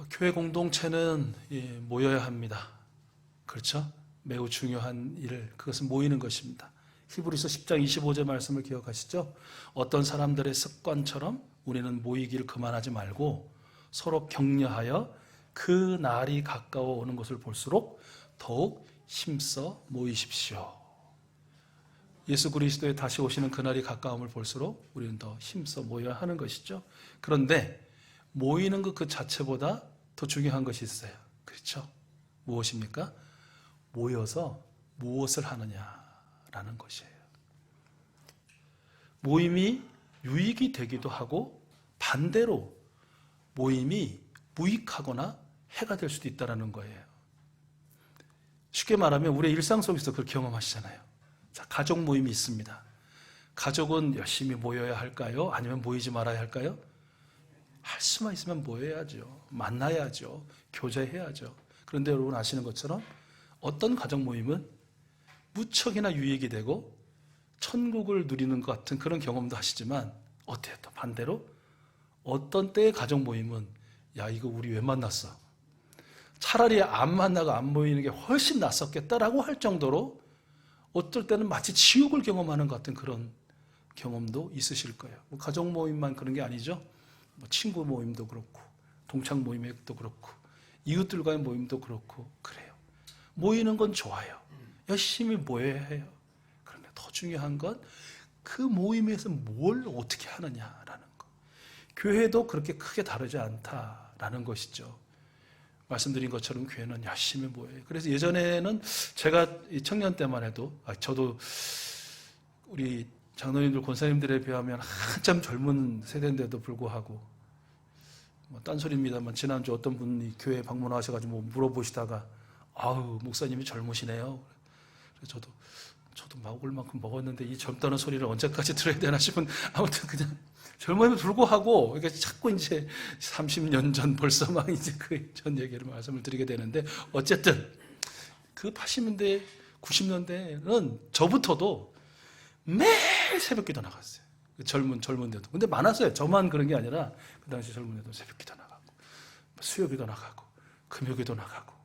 교회 공동체는 모여야 합니다. 그렇죠? 매우 중요한 일, 그것은 모이는 것입니다. 히브리서 10장 25절 말씀을 기억하시죠? 어떤 사람들의 습관처럼 우리는 모이기를 그만하지 말고 서로 격려하여 그 날이 가까워 오는 것을 볼수록 더욱 힘써 모이십시오. 예수 그리스도의 다시 오시는 그날이 가까움을 볼수록 우리는 더 힘써 모여야 하는 것이죠. 그런데 모이는 것 그 자체보다 더 중요한 것이 있어요. 그렇죠? 무엇입니까? 모여서 무엇을 하느냐라는 것이에요. 모임이 유익이 되기도 하고 반대로 모임이 무익하거나 해가 될 수도 있다는 거예요. 쉽게 말하면 우리의 일상 속에서 그걸 경험하시잖아요. 자, 가족 모임이 있습니다. 가족은 열심히 모여야 할까요? 아니면 모이지 말아야 할까요? 할 수만 있으면 모여야죠. 만나야죠. 교제해야죠. 그런데 여러분 아시는 것처럼 어떤 가족 모임은 무척이나 유익이 되고 천국을 누리는 것 같은 그런 경험도 하시지만 어때요? 또 반대로 어떤 때의 가족 모임은 야, 이거 우리 왜 만났어? 차라리 안 만나고 안 모이는 게 훨씬 낫었겠다라고 할 정도로 어떨 때는 마치 지옥을 경험하는 것 같은 그런 경험도 있으실 거예요. 뭐 가족 모임만 그런 게 아니죠. 뭐 친구 모임도 그렇고 동창 모임도 그렇고 이웃들과의 모임도 그렇고 그래요. 모이는 건 좋아요. 열심히 모여야 해요. 그런데 더 중요한 건 그 모임에서 뭘 어떻게 하느냐라는 거. 교회도 그렇게 크게 다르지 않다라는 것이죠. 말씀드린 것처럼 교회는 열심히 모여요. 그래서 예전에는 제가 청년 때만 해도 저도 우리 장로님들, 권사님들에 비하면 한참 젊은 세대인데도 불구하고 딴소리입니다만 지난주 어떤 분이 교회 방문하셔가지고 물어보시다가 아우 목사님이 젊으시네요. 그래서 저도 먹을 만큼 먹었는데 이 젊다는 소리를 언제까지 들어야 되나 싶은 아무튼 그냥 젊음에도 불구하고 그러니까 자꾸 이제 30년 전 벌써 막 이제 그 전 얘기를 말씀을 드리게 되는데 어쨌든 그 80년대 90년대는 저부터도 매일 새벽기도 나갔어요. 젊은데도. 근데 많았어요. 저만 그런 게 아니라 그 당시 젊은데도 새벽기도 나가고 수요기도 나가고 금요기도 나가고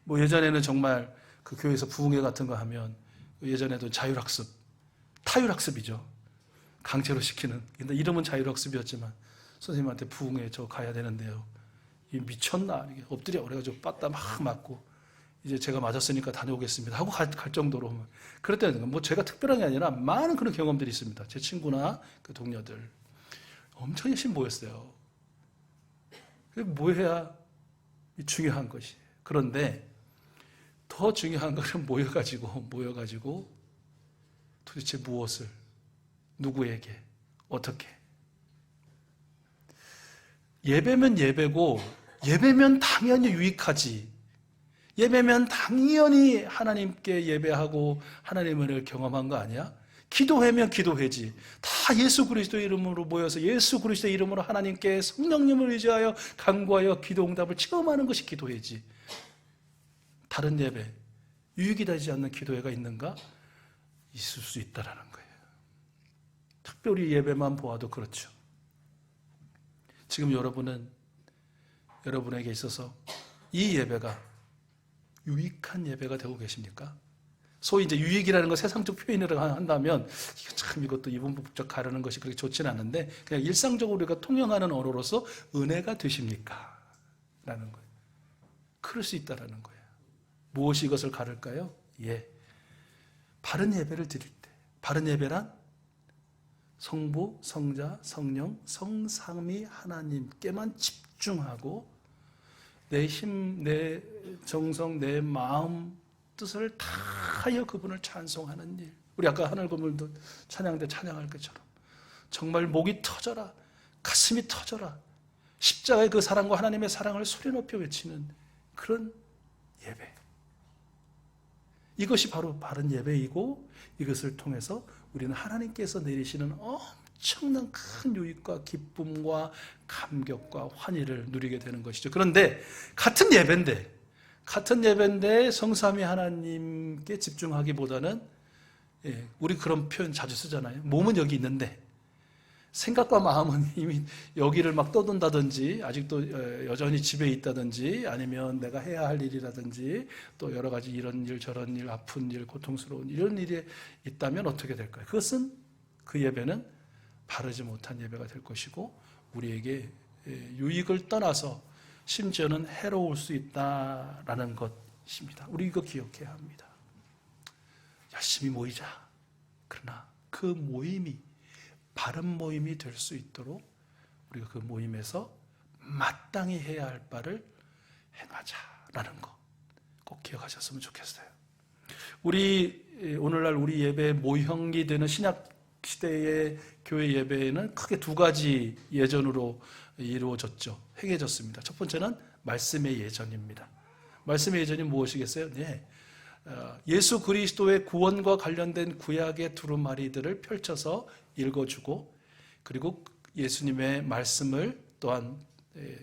뭐 예전에는 정말 그 교회에서 부흥회 같은 거 하면 예전에도 자율학습, 타율학습이죠. 강제로 시키는. 근데 이름은 자율학습이었지만 선생님한테 부흥회 저 가야 되는데요. 이 미쳤나? 이게 엎드려 그래가지고 빠따 막 맞고 이제 제가 맞았으니까 다녀오겠습니다 하고 갈 정도로 그랬다는 뭐 제가 특별한 게 아니라 많은 그런 경험들이 있습니다. 제 친구나 그 동료들 엄청 열심히 모였어요. 모여야 중요한 것이. 그런데 더 중요한 것은 모여가지고 도대체 무엇을 누구에게 어떻게 예배면 예배고 예배면 당연히 유익하지. 예배면 당연히 하나님께 예배하고 하나님의 은혜를 경험한 거 아니야? 기도회면 기도회지. 다 예수 그리스도의 이름으로 모여서 예수 그리스도의 이름으로 하나님께 성령님을 의지하여 간구하여 기도 응답을 체험하는 것이 기도회지. 다른 예배, 유익이 되지 않는 기도회가 있는가? 있을 수 있다라는 거예요. 특별히 예배만 보아도 그렇죠. 지금 여러분에게 있어서 이 예배가 유익한 예배가 되고 계십니까? 소위 이제 유익이라는 거 세상적 표현으로 한다면 이것도 이분법적 가르는 것이 그렇게 좋지는 않은데 그냥 일상적으로 우리가 통용하는 언어로서 은혜가 되십니까? 라는 거예요. 그럴 수 있다라는 거예요. 무엇이 이것을 가를까요? 바른 예배를 드릴 때. 바른 예배란 성부, 성자, 성령, 성삼위 하나님께만 집중하고 내 힘, 내 정성, 내 마음 뜻을 다하여 그분을 찬송하는 일. 우리 아까 하늘건물도 찬양대 찬양할 것처럼 정말 목이 터져라, 가슴이 터져라, 십자가의 그 사랑과 하나님의 사랑을 소리 높여 외치는 그런 예배. 이것이 바로 바른 예배이고 이것을 통해서 우리는 하나님께서 내리시는 엄청난 큰 유익과 기쁨과 감격과 환희를 누리게 되는 것이죠. 그런데 같은 예배인데 성삼위 하나님께 집중하기보다는 우리 그런 표현 자주 쓰잖아요. 몸은 여기 있는데 생각과 마음은 이미 여기를 막 떠돈다든지 아직도 여전히 집에 있다든지 아니면 내가 해야 할 일이라든지 또 여러 가지 이런 일 저런 일 아픈 일 고통스러운 이런 일이 있다면 어떻게 될까요? 그것은 그 예배는 바르지 못한 예배가 될 것이고 우리에게 유익을 떠나서 심지어는 해로울 수 있다라는 것입니다. 우리 이거 기억해야 합니다. 열심히 모이자. 그러나 그 모임이 바른 모임이 될 수 있도록 우리가 그 모임에서 마땅히 해야 할 바를 행하자라는 것 꼭 기억하셨으면 좋겠어요. 오늘날 우리 예배의 모형이 되는 신약 시대의 교회 예배는 크게 두 가지 예전으로 이루어졌죠. 행해졌습니다. 첫 번째는 말씀의 예전입니다. 말씀의 예전이 무엇이겠어요? 네. 예수 그리스도의 구원과 관련된 구약의 두루마리들을 펼쳐서 읽어주고 그리고 예수님의 말씀을 또한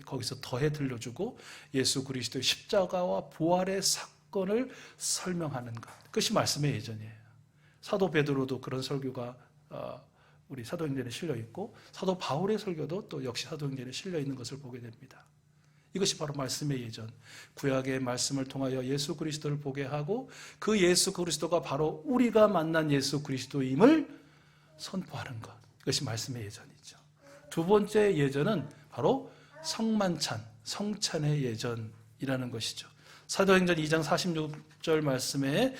거기서 더해 들려주고 예수 그리스도의 십자가와 부활의 사건을 설명하는 것. 그것이 말씀의 예전이에요. 사도 베드로도 그런 설교가 우리 사도행전에 실려 있고 사도 바울의 설교도 또 역시 사도행전에 실려 있는 것을 보게 됩니다. 이것이 바로 말씀의 예전, 구약의 말씀을 통하여 예수 그리스도를 보게 하고 그 예수 그리스도가 바로 우리가 만난 예수 그리스도임을 선포하는 것. 이것이 말씀의 예전이죠. 두 번째 예전은 바로 성만찬, 성찬의 예전이라는 것이죠. 사도행전 2장 46절 말씀에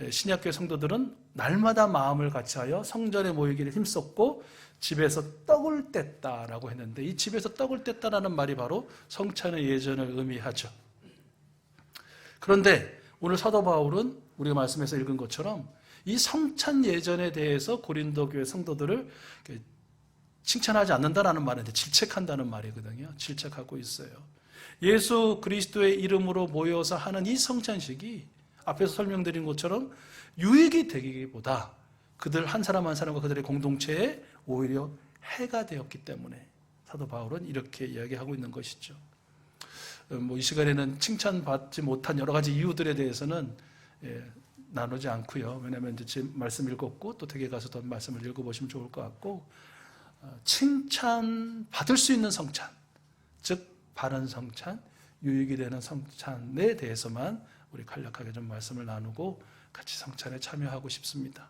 신약교회 성도들은 날마다 마음을 같이하여 성전에 모이기를 힘썼고 집에서 떡을 뗐다라고 했는데 이 집에서 떡을 뗐다라는 말이 바로 성찬의 예전을 의미하죠. 그런데 오늘 사도 바울은 우리가 말씀에서 읽은 것처럼 이 성찬 예전에 대해서 고린도 교회 성도들을 칭찬하지 않는다라는 말인데 질책한다는 말이거든요. 질책하고 있어요. 예수 그리스도의 이름으로 모여서 하는 이 성찬식이 앞에서 설명드린 것처럼 유익이 되기보다 그들 한 사람 한 사람과 그들의 공동체에 오히려 해가 되었기 때문에 사도 바울은 이렇게 이야기하고 있는 것이죠. 이 시간에는 칭찬받지 못한 여러 가지 이유들에 대해서는 나누지 않고요. 왜냐하면 이제 말씀 읽었고 또 댁에 가서 더 말씀을 읽어보시면 좋을 것 같고 칭찬 받을 수 있는 성찬, 즉 바른 성찬, 유익이 되는 성찬에 대해서만 우리 간략하게 좀 말씀을 나누고 같이 성찬에 참여하고 싶습니다.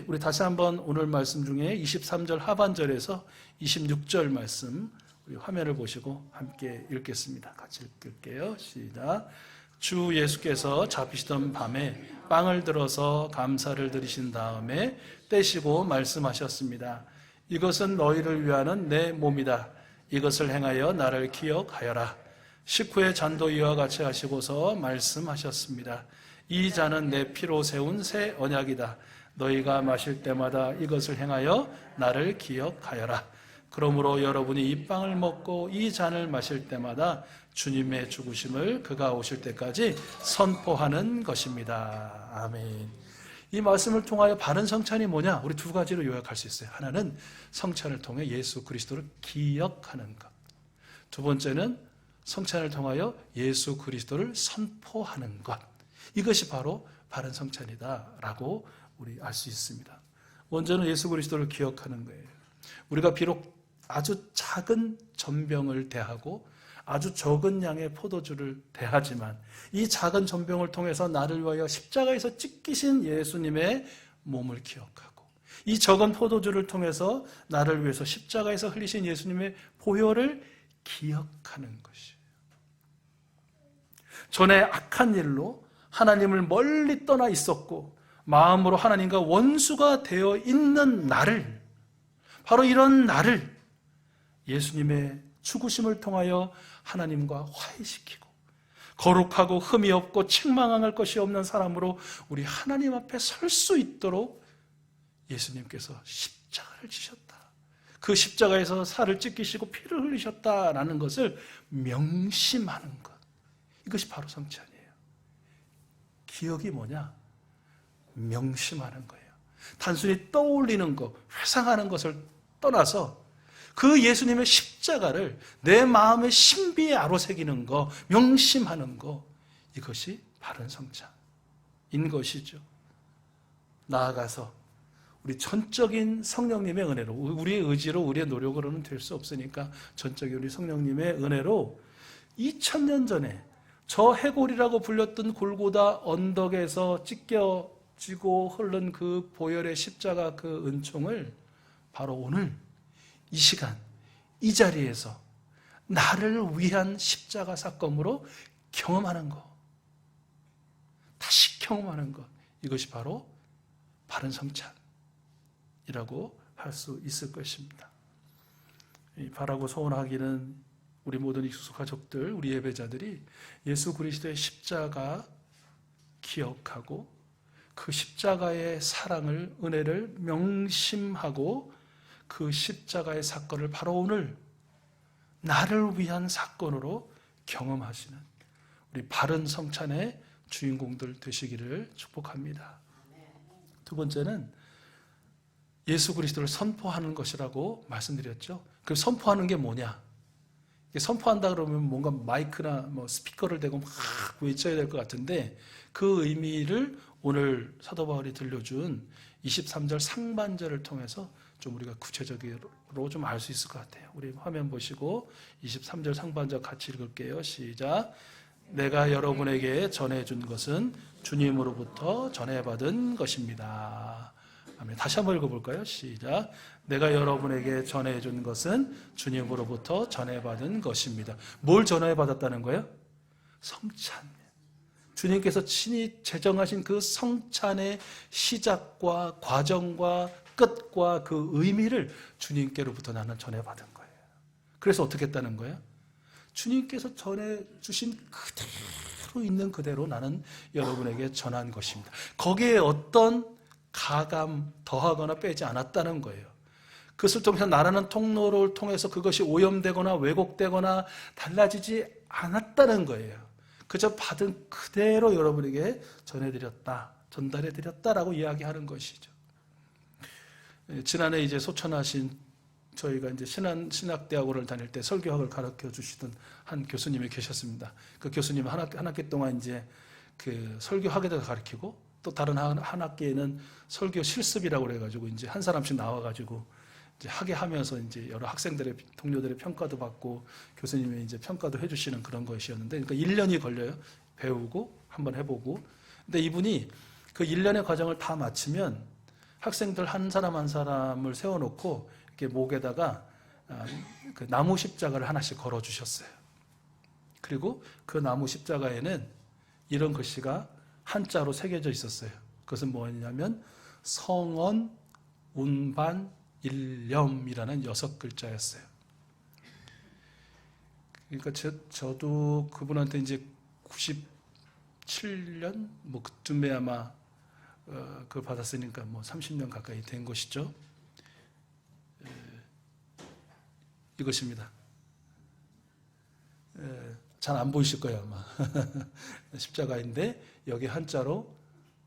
우리 다시 한번 오늘 말씀 중에 23절 하반절에서 26절 말씀 우리 화면을 보시고 함께 읽겠습니다. 같이 읽을게요. 시작. 주 예수께서 잡히시던 밤에 빵을 들어서 감사를 드리신 다음에 떼시고 말씀하셨습니다. 이것은 너희를 위하는 내 몸이다. 이것을 행하여 나를 기억하여라. 식후에 잔도 이와 같이 하시고서 말씀하셨습니다. 이 잔은 내 피로 세운 새 언약이다. 너희가 마실 때마다 이것을 행하여 나를 기억하여라. 그러므로 여러분이 이 빵을 먹고 이 잔을 마실 때마다 주님의 죽으심을 그가 오실 때까지 선포하는 것입니다. 아멘. 이 말씀을 통하여 바른 성찬이 뭐냐? 우리 두 가지로 요약할 수 있어요. 하나는 성찬을 통해 예수 그리스도를 기억하는 것. 두 번째는 성찬을 통하여 예수 그리스도를 선포하는 것. 이것이 바로 바른 성찬이다라고 우리 알 수 있습니다. 먼저는 예수 그리스도를 기억하는 거예요. 우리가 비록 아주 작은 전병을 대하고 아주 적은 양의 포도주를 대하지만 이 작은 전병을 통해서 나를 위하여 십자가에서 찢기신 예수님의 몸을 기억하고 이 적은 포도주를 통해서 나를 위해서 십자가에서 흘리신 예수님의 보혈을 기억하는 것이에요. 전에 악한 일로 하나님을 멀리 떠나 있었고 마음으로 하나님과 원수가 되어 있는 나를, 바로 이런 나를 예수님의 죽으심을 통하여 하나님과 화해시키고 거룩하고 흠이 없고 책망할 것이 없는 사람으로 우리 하나님 앞에 설 수 있도록 예수님께서 십자가를 지셨다. 그 십자가에서 살을 찢기시고 피를 흘리셨다라는 것을 명심하는 것. 이것이 바로 성찬이에요. 기억이 뭐냐? 명심하는 거예요. 단순히 떠올리는 것, 회상하는 것을 떠나서 그 예수님의 십자가를 내 마음의 신비에 아로새기는 거, 명심하는 거, 이것이 바른 성찬인 것이죠. 나아가서 우리 전적인 성령님의 은혜로, 우리의 의지로 우리의 노력으로는 될 수 없으니까 전적인 우리 성령님의 은혜로 2000년 전에 저 해골이라고 불렸던 골고다 언덕에서 찢겨지고 흐른 그 보혈의 십자가 그 은총을 바로 오늘 이 시간 이 자리에서 나를 위한 십자가 사건으로 경험하는 것, 다시 경험하는 것, 이것이 바로 바른 성찬이라고 할 수 있을 것입니다. 바라고 소원하기는 우리 모든 익숙 가족들, 우리 예배자들이 예수 그리스도의 십자가 기억하고 그 십자가의 사랑을, 은혜를 명심하고 그 십자가의 사건을 바로 오늘 나를 위한 사건으로 경험하시는 우리 바른 성찬의 주인공들 되시기를 축복합니다. 두 번째는 예수 그리스도를 선포하는 것이라고 말씀드렸죠. 그 선포하는 게 뭐냐? 선포한다 그러면 뭔가 마이크나 뭐 스피커를 대고 막 외쳐야 될 것 같은데 그 의미를 오늘 사도 바울이 들려준 23절 상반절을 통해서 좀 우리가 구체적으로 좀 알 수 있을 것 같아요. 우리 화면 보시고 23절 상반절 같이 읽을게요. 시작. 내가 여러분에게 전해준 것은 주님으로부터 전해받은 것입니다. 아멘. 다시 한번 읽어볼까요? 시작. 내가 여러분에게 전해준 것은 주님으로부터 전해받은 것입니다. 뭘 전해받았다는 거예요? 성찬. 주님께서 친히 제정하신 그 성찬의 시작과 과정과 끝과 그 의미를 주님께로부터 나는 전해받은 거예요. 그래서 어떻게 했다는 거예요? 주님께서 전해주신 그대로 있는 그대로 나는 여러분에게 전한 것입니다. 거기에 어떤 가감 더하거나 빼지 않았다는 거예요. 그것을 통해서 나라는 통로를 통해서 그것이 오염되거나 왜곡되거나 달라지지 않았다는 거예요. 그저 받은 그대로 여러분에게 전해드렸다, 전달해드렸다라고 이야기하는 것이죠. 지난해 이제 소천하신 저희가 이제 신학대학원을 다닐 때 설교학을 가르쳐 주시던 한 교수님이 계셨습니다. 그 교수님은 한 학기 동안 이제 그 설교학에도 가르치고 또 다른 한 학기에는 설교 실습이라고 그래가지고 이제 한 사람씩 나와가지고 이제 하게 하면서 이제 여러 학생들의 동료들의 평가도 받고 교수님이 이제 평가도 해주시는 그런 것이었는데, 그러니까 1년이 걸려요. 배우고 한번 해보고. 근데 이분이 그 1년의 과정을 다 마치면 학생들 한 사람 한 사람을 세워놓고 이렇게 목에다가 그 나무 십자가를 하나씩 걸어주셨어요. 그리고 그 나무 십자가에는 이런 글씨가 한자로 새겨져 있었어요. 그것은 뭐냐면 성언, 운반, 일념이라는 6글자였어요. 그러니까 저도 그분한테 이제 97년 뭐 그쯤에 아마 그걸 받았으니까 뭐 30년 가까이 된 것이죠. 이것입니다. 잘 안 보이실 거예요 아마. 십자가인데 여기 한자로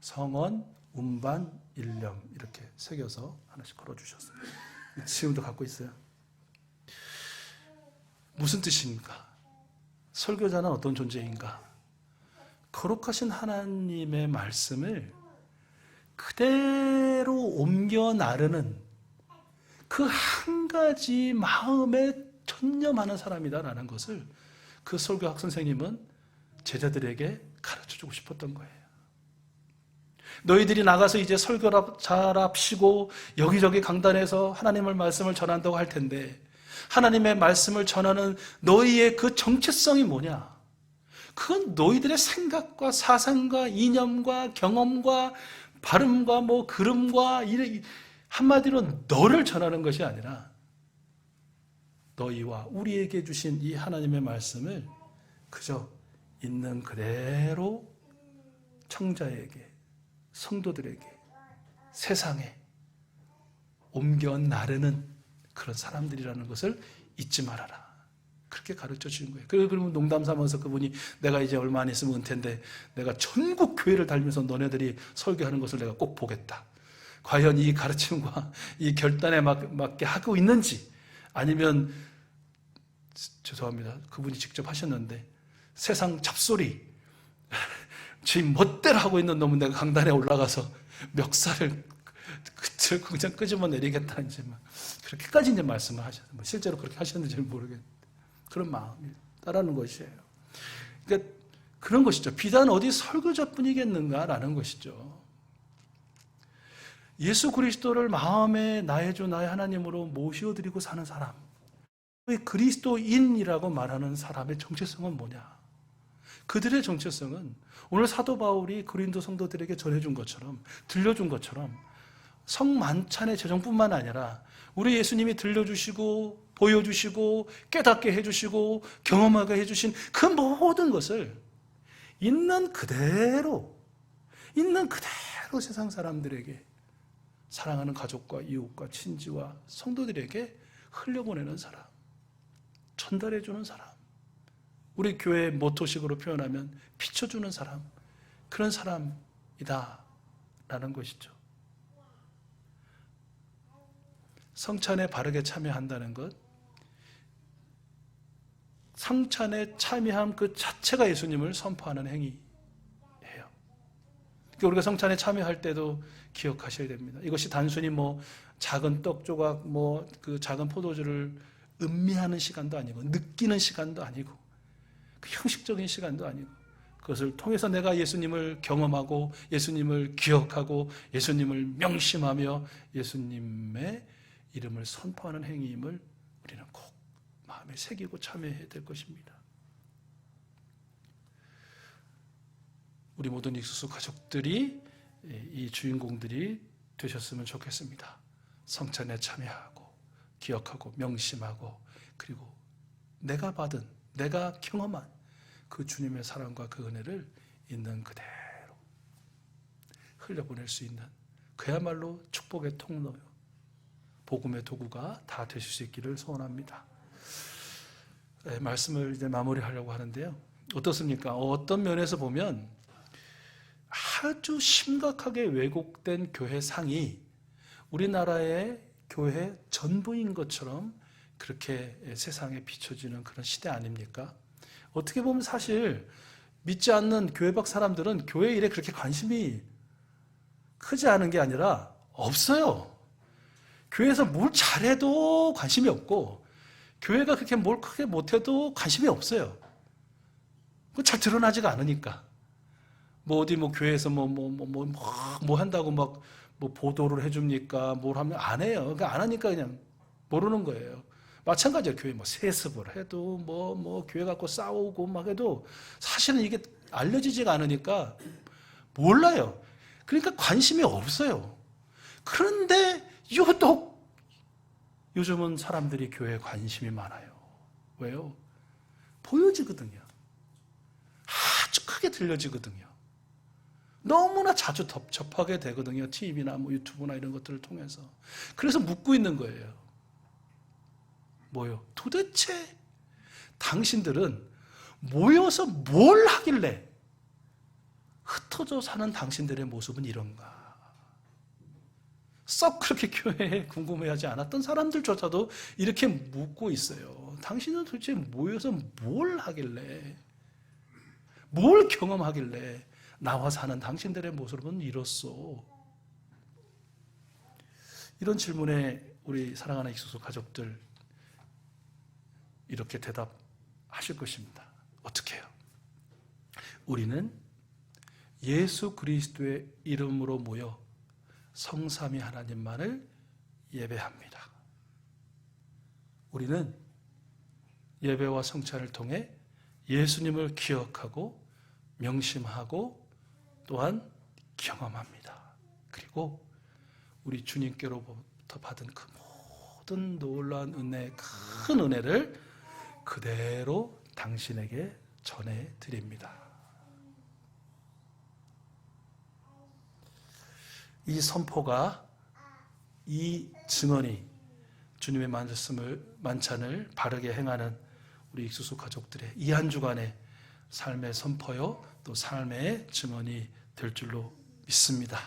성언, 운반, 일념 이렇게 새겨서 하나씩 걸어주셨어요. 지금도 갖고 있어요. 무슨 뜻입니까? 설교자는 어떤 존재인가? 거룩하신 하나님의 말씀을 그대로 옮겨 나르는 그 한 가지 마음에 전념하는 사람이다라는 것을 그 설교학 선생님은 제자들에게 가르쳐주고 싶었던 거예요. 너희들이 나가서 이제 설교랍시고 여기저기 강단에서 하나님의 말씀을 전한다고 할 텐데 하나님의 말씀을 전하는 너희의 그 정체성이 뭐냐? 그건 너희들의 생각과 사상과 이념과 경험과 발음과 뭐 그름과 한마디로 너를 전하는 것이 아니라 너희와 우리에게 주신 이 하나님의 말씀을 그저 있는 그대로 청자에게, 성도들에게, 세상에 옮겨 나르는 그런 사람들이라는 것을 잊지 말아라. 그렇게 가르쳐 주는 거예요. 그러면 농담 삼아서 그분이 내가 이제 얼마 안 있으면 은퇴인데 내가 전국 교회를 다니면서 너네들이 설교하는 것을 내가 꼭 보겠다. 과연 이 가르침과 이 결단에 맞게 하고 있는지, 아니면 죄송합니다. 그분이 직접 하셨는데 세상 잡소리 지 멋대로 하고 있는 놈은 내가 강단에 올라가서 멱살을 결국 그냥 끄집어 내리겠다 이제 막 그렇게까지 이제 말씀을 하셨어요. 뭐 실제로 그렇게 하셨는지 모르겠는데 그런 마음이 따르는 것이에요. 그러니까 그런 것이죠. 비단 어디 설교자뿐이겠는가라는 것이죠. 예수 그리스도를 마음에 나의 주 나의 하나님으로 모셔드리고 사는 사람, 그리스도인이라고 말하는 사람의 정체성은 뭐냐? 그들의 정체성은 오늘 사도 바울이 고린도 성도들에게 전해준 것처럼, 들려준 것처럼 성만찬의 제정뿐만 아니라 우리 예수님이 들려주시고 보여주시고 깨닫게 해주시고 경험하게 해주신 그 모든 것을 있는 그대로 세상 사람들에게, 사랑하는 가족과 이웃과 친지와 성도들에게 흘려보내는 사람, 전달해주는 사람, 우리 교회의 모토식으로 표현하면 비춰주는 사람, 그런 사람이다 라는 것이죠. 성찬에 바르게 참여한다는 것, 성찬에 참여함 그 자체가 예수님을 선포하는 행위예요. 그러니까 우리가 성찬에 참여할 때도 기억하셔야 됩니다. 이것이 단순히 뭐 작은 떡 조각, 뭐 그 작은 포도주를 음미하는 시간도 아니고, 느끼는 시간도 아니고, 그 형식적인 시간도 아니고, 그것을 통해서 내가 예수님을 경험하고 예수님을 기억하고 예수님을 명심하며 예수님의 이름을 선포하는 행위임을 우리는 꼭 마음에 새기고 참여해야 될 것입니다. 우리 모든 익수수 가족들이 이 주인공들이 되셨으면 좋겠습니다. 성찬에 참여하고 기억하고 명심하고, 그리고 내가 받은, 내가 경험한 그 주님의 사랑과 그 은혜를 있는 그대로 흘려보낼 수 있는, 그야말로 축복의 통로요, 복음의 도구가 다 되실 수 있기를 소원합니다. 네, 말씀을 이제 마무리하려고 하는데요. 어떻습니까? 어떤 면에서 보면 아주 심각하게 왜곡된 교회상이 우리나라의 교회 전부인 것처럼 그렇게 세상에 비춰지는 그런 시대 아닙니까? 어떻게 보면 사실 믿지 않는 교회 밖 사람들은 교회 일에 그렇게 관심이 크지 않은 게 아니라 없어요. 교회에서 뭘 잘해도 관심이 없고, 교회가 그렇게 뭘 크게 못해도 관심이 없어요. 잘 드러나지가 않으니까. 뭐 어디 뭐 교회에서 뭐 한다고 막 뭐 보도를 해줍니까? 뭘 하면 안 해요. 그러니까 안 하니까 그냥 모르는 거예요. 마찬가지예요. 교회 뭐 세습을 해도 뭐 교회 갖고 싸우고 막 해도 사실은 이게 알려지지가 않으니까 몰라요. 그러니까 관심이 없어요. 그런데 유독 요즘은 사람들이 교회에 관심이 많아요. 왜요? 보여지거든요. 아주 크게 들려지거든요. 너무나 자주 접하게 되거든요. TV나 뭐 유튜브나 이런 것들을 통해서. 그래서 묻고 있는 거예요. 뭐요? 도대체 당신들은 모여서 뭘 하길래 흩어져 사는 당신들의 모습은 이런가? 썩 그렇게 교회에 궁금해하지 않았던 사람들조차도 이렇게 묻고 있어요. 당신은 도대체 모여서 뭘 하길래, 뭘 경험하길래 나와 사는 당신들의 모습은 이렇소? 이런 질문에 우리 사랑하는 익수수 가족들 이렇게 대답하실 것입니다. 어떻게 해요? 우리는 예수 그리스도의 이름으로 모여 성삼위 하나님만을 예배합니다. 우리는 예배와 성찬을 통해 예수님을 기억하고 명심하고 또한 경험합니다. 그리고 우리 주님께로부터 받은 그 모든 놀라운 은혜, 큰 은혜를 그대로 당신에게 전해드립니다. 이 선포가, 이 증언이 주님의 만찬을 바르게 행하는 우리 익수수 가족들의 이 한 주간의 삶의 선포요, 또 삶의 증언이 될 줄로 믿습니다.